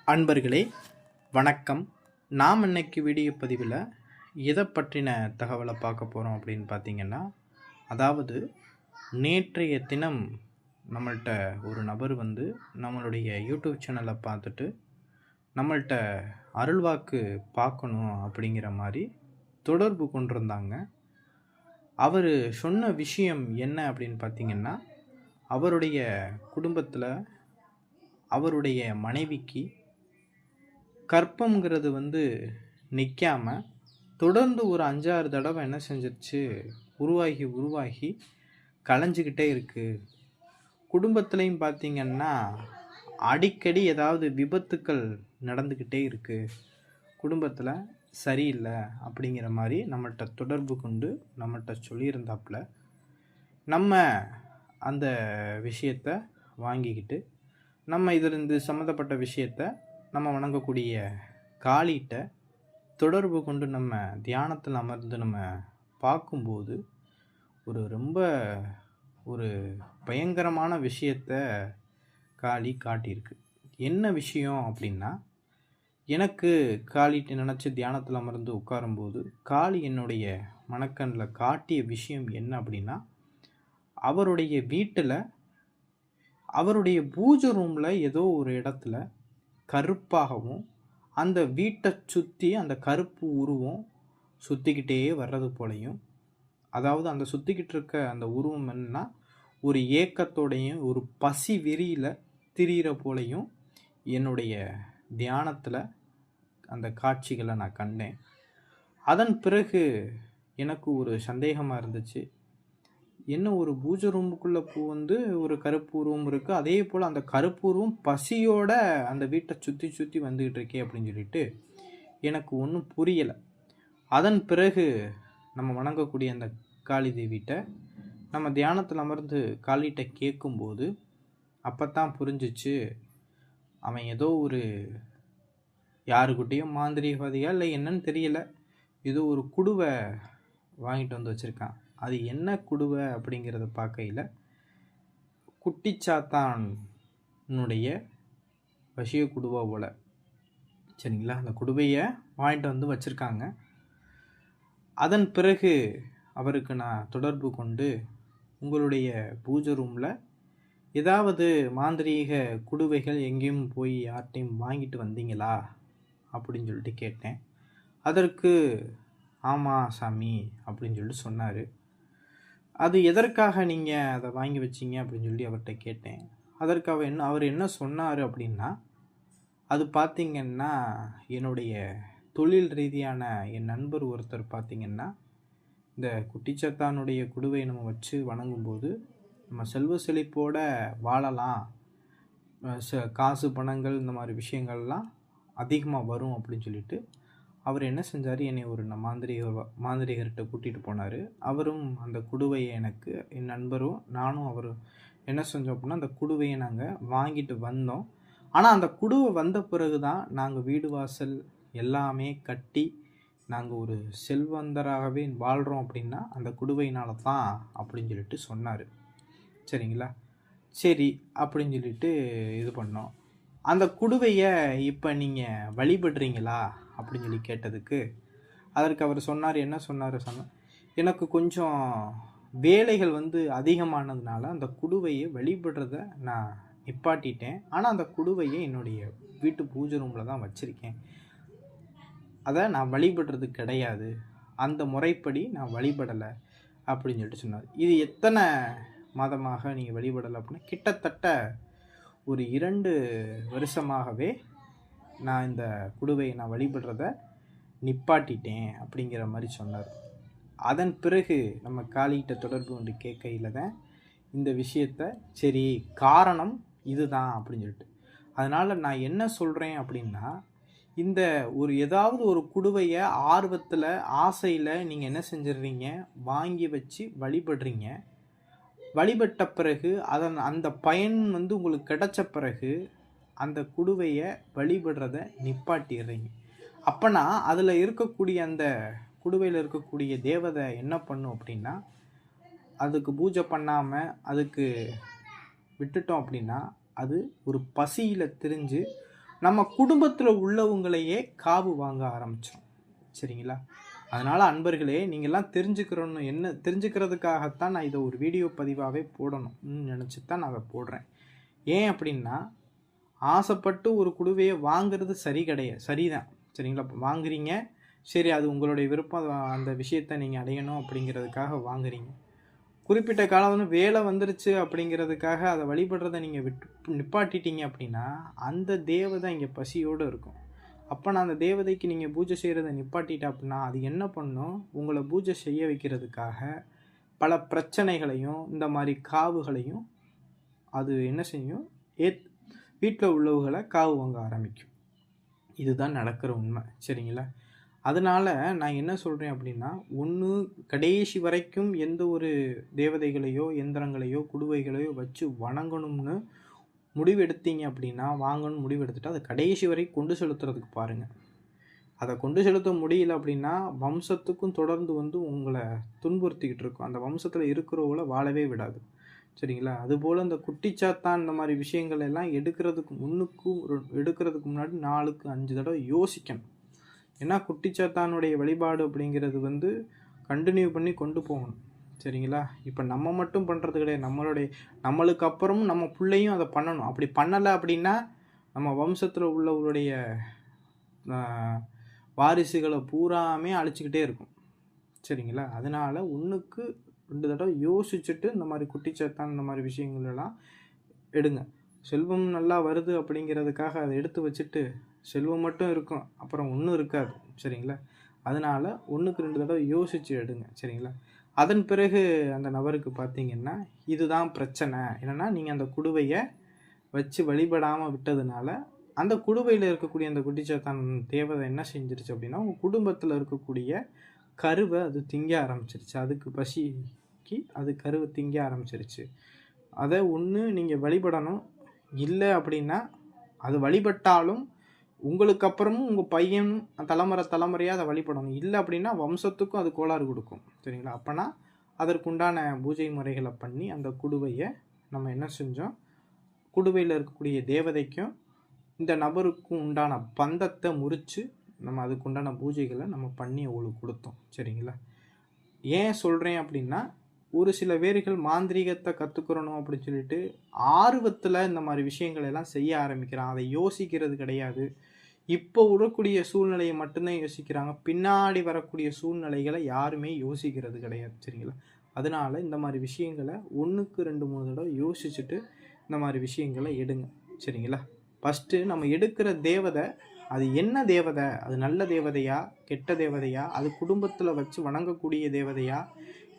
அன்பர்களே வணக்கம். நாம் இன்னைக்கு வீடியோ பதிவில் எதை பற்றின தகவலை பார்க்க போகிறோம் அப்படின்னு பார்த்தீங்கன்னா, அதாவது நேற்றைய தினம் நம்மள்கிட்ட ஒரு நபர் நம்மளுடைய யூடியூப் சேனலை பார்த்துட்டு நம்மள்கிட்ட அருள்வாக்கு பார்க்கணும் அப்படிங்கிற மாதிரி தொடர்பு கொண்டிருந்தாங்க. அவர் சொன்ன விஷயம் என்ன அப்படின்னு பார்த்தீங்கன்னா, அவருடைய குடும்பத்தில் அவருடைய மனைவிக்கு கற்பம்ங்கிறது நிற்காம தொடர்ந்து ஒரு 5-6 தடவை என்ன செஞ்சிருச்சு, உருவாகி கலைஞ்சிக்கிட்டே இருக்குது. குடும்பத்துலேயும் பார்த்திங்கன்னா அடிக்கடி ஏதாவது விபத்துக்கள் நடந்துக்கிட்டே இருக்குது. குடும்பத்தில் சரியில்லை அப்படிங்கிற மாதிரி நம்மள்கிட்ட தொடர்பு கொண்டு நம்மள்கிட்ட சொல்லியிருந்தாப்புல, நம்ம அந்த விஷயத்தை வாங்கிக்கிட்டு நம்ம இதிலிருந்து சம்மந்தப்பட்ட விஷயத்தை நம்ம வணங்கக்கூடிய காளிகிட்ட தொடர்பு கொண்டு நம்ம தியானத்தில் அமர்ந்து நம்ம பார்க்கும்போது ரொம்ப ஒரு பயங்கரமான விஷயத்தை காளி காட்டியிருக்கு. என்ன விஷயம் அப்படின்னா, எனக்கு காளிகிட்ட நினச்சி தியானத்தில் அமர்ந்து உட்காரும்போது காளி என்னுடைய மனக்கண்ணில் காட்டிய விஷயம் என்ன அப்படின்னா, அவருடைய வீட்டில் அவருடைய பூஜை ரூமில் ஏதோ ஒரு இடத்துல கருப்பாகவும் அந்த வீட்டை சுற்றி அந்த கருப்பு உருவம் சுற்றிக்கிட்டே வர்றது போலையும், அதாவது அந்த சுற்றிக்கிட்டு இருக்க அந்த உருவம் என்னன்னா ஒரு ஏக்கத்தோடையும் ஒரு பசி வெறியில் திரிகிற போலையும் என்னுடைய தியானத்தில் அந்த காட்சிகளை நான் கண்டேன். அதன் பிறகு எனக்கு ஒரு சந்தேகமாக இருந்துச்சு. என்ன ஒரு பூஜை ரூமுக்குள்ளே ஒரு கருப்பு உருவம் இருக்குது, அதே போல் அந்த கருப்பு உருவம் பசியோட அந்த வீட்டை சுற்றி வந்துக்கிட்டு இருக்கே அப்படின்னு சொல்லிட்டு எனக்கு ஒன்றும் புரியலை. அதன் பிறகு நம்ம வணங்கக்கூடிய அந்த காளி தேவிகிட்ட நம்ம தியானத்தில் அமர்ந்து காளிகிட்ட கேட்கும்போது அப்போ தான் புரிஞ்சிச்சு, அவன் ஏதோ ஒரு யாருக்கிட்டேயும் மாந்திரிகவாதியா இல்லை என்னன்னு தெரியலை, ஏதோ ஒரு குடுவை வாங்கிட்டு வந்து வச்சுருக்கான். அது என்ன குடுவை அப்படிங்கிறத பார்க்கையில் குட்டிச்சாத்தானுடைய வசிய குடுவை போல், சரிங்களா? அந்த குடுவையை வாங்கிட்டு வந்து வச்சுருக்காங்க. அதன் பிறகு அவருக்கு நான் தொடர்பு கொண்டு, உங்களுடைய பூஜை ரூமில் ஏதாவது மாந்திரீக குடுவைகள் எங்கேயும் போய் யார்ட்டையும் வாங்கிட்டு வந்தீங்களா அப்படின்னு சொல்லிட்டு கேட்டேன். அதற்கு ஆமாம் சாமி அப்படின்னு சொல்லிட்டு சொன்னார். அது எதற்காக நீங்கள் அதை வாங்கி வச்சிங்க அப்படின்னு சொல்லி அவர்கிட்ட கேட்டேன். அதற்கு அவர் என்ன சொன்னார் அப்படின்னா, அது பார்த்திங்கன்னா என்னுடைய தொழில் ரீதியான என் நண்பர் ஒருத்தர் பார்த்திங்கன்னா, இந்த குட்டிச்சத்தானுடைய குடுவை நம்ம வச்சு வணங்கும்போது நம்ம செல்வ செழிப்போட வாழலாம், காசு பணங்கள் இந்த மாதிரி விஷயங்கள்லாம் அதிகமாக வரும் அப்படின்னு சொல்லிட்டு அவர் என்ன செஞ்சார், என்னை ஒரு மாந்திரிகர்கிட்ட கூட்டிகிட்டு போனார். அவரும் அந்த குடுவையை எனக்கு, என் நண்பரும் நானும் அவரும் என்ன செஞ்சோம் அப்படின்னா, அந்த குடுவையை நாங்கள் வாங்கிட்டு வந்தோம். ஆனால் அந்த குடுவை வந்த பிறகு தான் நாங்கள் வீடு வாசல் எல்லாமே கட்டி நாங்கள் ஒரு செல்வந்தராகவே வாழ்கிறோம் அப்படின்னா அந்த குடுவையினால தான் அப்படின்னு சொல்லிட்டு சொன்னார். சரிங்களா? சரி அப்படின்னு சொல்லிட்டு இது பண்ணோம். அந்த குடுவையை இப்போ நீங்கள் வழிபடுறீங்களா அப்படின்னு சொல்லி கேட்டதுக்கு அதற்கு அவர் சொன்னார். என்ன சொன்னார் எனக்கு கொஞ்சம் வேலைகள் அதிகமானதுனால அந்த குடுவையை வழிபடுறத நான் நிப்பாட்டிட்டேன். ஆனால் அந்த குடுவையை என்னுடைய வீட்டு பூஜை ரூமில் தான் வச்சுருக்கேன். அதை நான் வழிபடுறது கிடையாது, அந்த முறைப்படி நான் வழிபடலை அப்படின்னு சொல்லிட்டு சொன்னார். இது எத்தனை மாதமாக நீங்கள் வழிபடலை அப்படின்னா, கிட்டத்தட்ட ஒரு 2 வருஷமாகவே நான் இந்த குடுவையை நான் வழிபடுறத நிப்பாட்டிட்டேன் அப்படிங்கிற மாதிரி சொன்னார். அதன் பிறகு நம்ம காளிகிட்ட தொடர்பு கொண்டு கேட்கையில் தான் இந்த விஷயத்தை, சரி காரணம் இதுதான் அப்படின்னு சொல்லிட்டு, அதனால் நான் என்ன சொல்கிறேன் அப்படின்னா, இந்த ஏதாவது ஒரு குடுவையை ஆர்வத்தில் ஆசையில் நீங்கள் என்ன செஞ்சிடுறீங்க, வாங்கி வச்சு வழிபடுறீங்க. வழிபட்ட பிறகு அந்த பயன் உங்களுக்கு கிடைச்ச பிறகு அந்த குடுவையை வழிபடுறத நிப்பாட்டிடுறீங்க. அப்போனா அதில் இருக்கக்கூடிய அந்த குடுவையில் இருக்கக்கூடிய தேவதை என்ன பண்ணும் அப்படின்னா, அதுக்கு பூஜை பண்ணாமல் அதுக்கு விட்டுட்டோம் அப்படின்னா அது ஒரு பசியில் திரிஞ்சு நம்ம குடும்பத்தில் உள்ளவங்களையே காவு வாங்க ஆரம்பிச்சிடும். சரிங்களா? அதனால் அன்பர்களே, நீங்கள்லாம் தெரிஞ்சுக்கிறதுக்காகத்தான் நான் இதை ஒரு வீடியோ பதிவாகவே போடணும்னு நினச்சி தான் நான் அதை போடுறேன். ஏன் அப்படின்னா, ஆசைப்பட்டு ஒரு குடுவையை வாங்கிறது சரிதான். சரிங்களா? இப்போ வாங்குறீங்க, சரி, அது உங்களுடைய விருப்பம், அந்த விஷயத்தை நீங்கள் அடையணும் அப்படிங்கிறதுக்காக வாங்குறீங்க. குறிப்பிட்ட காலம் வேலை வந்துருச்சு அப்படிங்கிறதுக்காக அதை வழிபடுறதை நீங்கள் நிப்பாட்டிட்டீங்க அப்படின்னா, அந்த தேவதை இங்கே பசியோடு இருக்கும். அப்போ நான் அந்த தேவதைக்கு நீங்கள் பூஜை செய்கிறத நிப்பாட்டிட்டா அப்படின்னா அது என்ன பண்ணும்? உங்களை பூஜை செய்ய வைக்கிறதுக்காக பல பிரச்சனைகளையும் இந்த மாதிரி காவுகளையும் அது என்ன செய்யும்? வீட்டில் உள்ளவர்களை காவு வாங்க ஆரம்பிக்கும். இதுதான் நடக்கிற உண்மை. சரிங்களா? அதனால் நான் என்ன சொல்கிறேன் அப்படின்னா, ஒன்று கடைசி வரைக்கும் எந்த ஒரு தேவதைகளையோ எந்திரங்களையோ குடுவைகளையோ வச்சு வணங்கணும்னு முடிவெடுத்தீங்க அப்படின்னா, வாங்கணும்னு முடிவெடுத்துட்டு அதை கடைசி வரை கொண்டு செலுத்துறதுக்கு பாருங்கள். அதை கொண்டு செலுத்த முடியல அப்படின்னா வம்சத்துக்கும் தொடர்ந்து உங்களை துன்புறுத்திக்கிட்டு இருக்கும். அந்த வம்சத்தில் இருக்கிறவங்கள வாழவே விடாது. சரிங்களா? அதுபோல் இந்த குட்டிச்சாத்தான் இந்த மாதிரி விஷயங்கள் எல்லாம் எடுக்கிறதுக்கு முன்னாடி 4க்கு 5 தடவை யோசிக்கணும். ஏன்னா குட்டிச்சாத்தானுடைய வழிபாடு அப்படிங்கிறது கண்டினியூ பண்ணி கொண்டு போகணும். சரிங்களா? இப்போ நம்ம மட்டும் பண்ணுறது கிடையாது. நம்மளுக்கு அப்புறமும் நம்ம பிள்ளையும் அதை பண்ணணும். அப்படி பண்ணலை அப்படின்னா நம்ம வம்சத்தில் உள்ளவருடைய வாரிசுகளை பூராமே அழிச்சிக்கிட்டே இருக்கும். சரிங்களா? அதனால் 1க்கு 2 தடவை யோசிச்சுட்டு இந்த மாதிரி குட்டிச்சாத்தான் இந்த மாதிரி விஷயங்களெல்லாம் எடுங்க. செல்வம் நல்லா வருது அப்படிங்கிறதுக்காக அதை எடுத்து வச்சுட்டு செல்வம் மட்டும் இருக்கும், அப்புறம் ஒன்றும் இருக்காது. சரிங்களா? அதனால் 1க்கு 2 தடவை யோசித்து எடுங்க. சரிங்களா? அதன் பிறகு அந்த நபருக்கு பார்த்தீங்கன்னா இதுதான் பிரச்சனை. என்னென்னா, நீங்கள் அந்த குடுவையை வச்சு வழிபடாமல் விட்டதுனால அந்த குடுவையில் இருக்கக்கூடிய அந்த குட்டிச்சாத்தான் தேவதை என்ன செஞ்சிருச்சு அப்படின்னா, உங்கள் குடும்பத்தில் இருக்கக்கூடிய கருவை அது திங்க ஆரம்பிச்சிருச்சு. அதுக்கு பசிக்கு அது கருவை திங்க ஆரம்பிச்சிருச்சு. அதை ஒன்று நீங்கள் வழிபடணும். இல்லை அப்படின்னா அது வழிபட்டாலும் உங்களுக்கு அப்புறமும் உங்கள் பையன் தலைமுறையாக அதை வழிபடணும். இல்லை அப்படின்னா வம்சத்துக்கும் அது கோளாறு கொடுக்கும். சரிங்களா? அப்போனா அதற்குண்டான பூஜை முறைகளை பண்ணி அந்த குடுவையை நம்ம என்ன செஞ்சோம்? குடுவையில் இருக்கக்கூடிய தேவதைக்கும் இந்த நபருக்கும் உண்டான பந்தத்தை முறித்து நம்ம அதுக்குண்டான பூஜைகளை நம்ம பண்ணி அவங்களுக்கு கொடுத்தோம். சரிங்களா? ஏன் சொல்கிறேன் அப்படின்னா, ஒரு சில பேர்கள் மாந்திரீகத்தை கற்றுக்கிறணும் அப்படின்னு சொல்லிட்டு ஆர்வத்தில் இந்த மாதிரி விஷயங்கள் எல்லாம் செய்ய ஆரம்பிக்கிறான். அதை யோசிக்கிறது கிடையாது. இப்போ விடக்கூடிய சூழ்நிலையை மட்டும்தான் யோசிக்கிறாங்க. பின்னாடி வரக்கூடிய சூழ்நிலைகளை யாருமே யோசிக்கிறது கிடையாது. சரிங்களா? அதனால் இந்த மாதிரி விஷயங்களை 1க்கு 2 3 தடவை யோசிச்சுட்டு இந்த மாதிரி விஷயங்களை எடுங்க. சரிங்களா? ஃபஸ்ட்டு நம்ம எடுக்கிற தேவதை அது என்ன தேவதை? அது நல்ல தேவதையா, கெட்ட தேவதையா, அது குடும்பத்தில் வச்சு வணங்கக்கூடிய தேவதையா,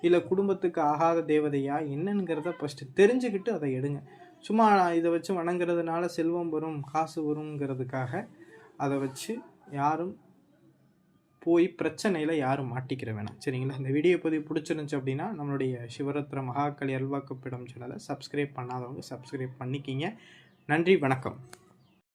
இல்லை குடும்பத்துக்கு ஆகாத தேவதையா, என்னங்கிறத ஃபஸ்ட்டு தெரிஞ்சுக்கிட்டு அதை எடுங்க. சும்மா இதை வச்சு வணங்குறதுனால செல்வம் வரும், காசு வருங்கிறதுக்காக அதை வச்சு யாரும் போய் பிரச்சனையில் யாரும் மாட்டிக்கிற வேணாம். சரிங்களா? இந்த வீடியோ பதிவு பிடிச்சிருந்துச்சு அப்படின்னா நம்மளுடைய சிவரத்ன மகாகாளி அல்வாக்குப்பிடம் சேனலை சப்ஸ்கிரைப் பண்ணாதவங்க சப்ஸ்கிரைப் பண்ணிக்கிங்க. நன்றி, வணக்கம்.